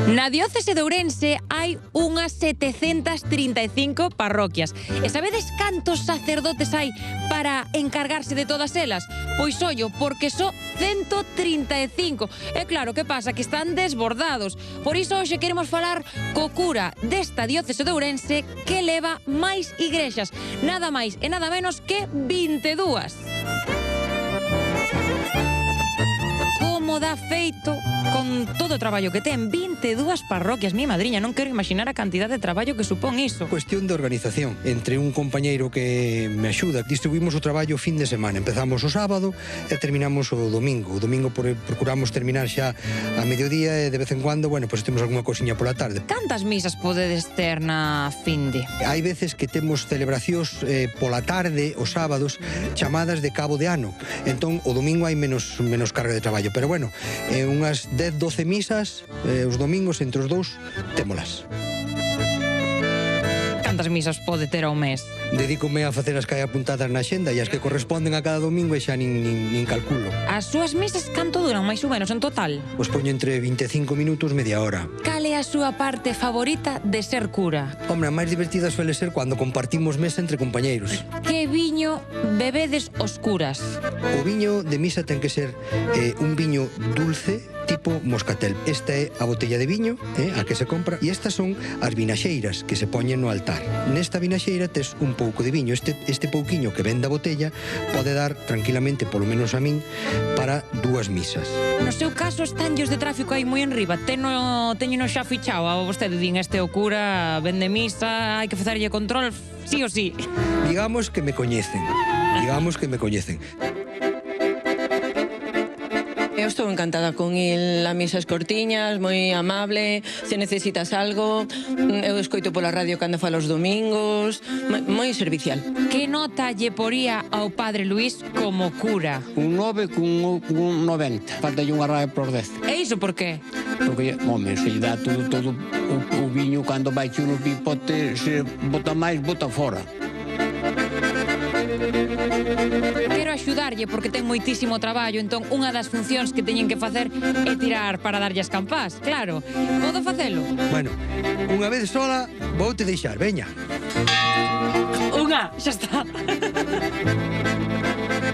Na diocese de Ourense hai unhas 735 parroquias. E sabedes cantos sacerdotes hai para encargarse de todas elas? Pois ollo, porque só 135. E claro, que pasa? Que están desbordados. Por iso hoxe queremos falar co cura desta diocese de Ourense que leva máis igrexas. Nada máis e nada menos que 22. Como dá feito con todo o traballo que ten 22 parroquias, mi madriña, non quero imaginar a cantidad de traballo que supón iso. Cuestión de organización. Entre un compañeiro que me axuda, distribuímos o traballo fin de semana. Empezamos o sábado e terminamos o domingo. O domingo procuramos terminar xa a mediodía e de vez en cuando, pues temos algunha cosiña pola tarde. Cantas misas podedes ter na finde? Hai veces que temos celebracións pola tarde, os sábados, chamadas de cabo de ano. Entón, o domingo hai menos carga de traballo. Pero unhas 10-12 misas, os domingos entre os dous, témolas. Cantas misas pode ter ao mes? Dedícome a facer as que hai apuntadas na xenda e as que corresponden a cada domingo e xa nin calculo. As súas misas canto duran máis ou menos en total? Pois poño entre 25 minutos, media hora. Cal é a súa parte favorita de ser cura? Hombre, a máis divertida suele ser cando compartimos mesa entre compañeiros. Que viño bebedes os curas? O viño de misa ten que ser un viño dulce, tipo moscatel. Esta é a botella de viño, a que se compra, e estas son as vinaxeiras que se poñen no altar. Nesta vinaxeira tes un pouco de viño. Este pouquiño que ven da botella pode dar tranquilamente, polo menos a min, para 2 misas. No seu caso, os tanllos de tráfico aí moi enriba. Teño xa fichado a vostede, din, este o cura, vende misa, hai que facerlle control, sí ou sí. Digamos que me coñecen. Eu estou encantada con il a misas cortiñas, moi amable, se necesitas algo, eu escoito pola radio cando falo os domingos, moi servicial. Que nota lle poría ao padre Luís como cura? Un 9 cun 90. Faltalle unha raya por 10. E iso por qué? Porque, se lle dá todo o viño cando vai che no pipote, se bota máis, bota fora. Quero axudarlle porque ten moitísimo traballo, entón unha das funcións que teñen que facer é tirar para darlle as campás, claro. Podo facelo? Unha vez sola, vou te deixar, veña. Unha, xa está.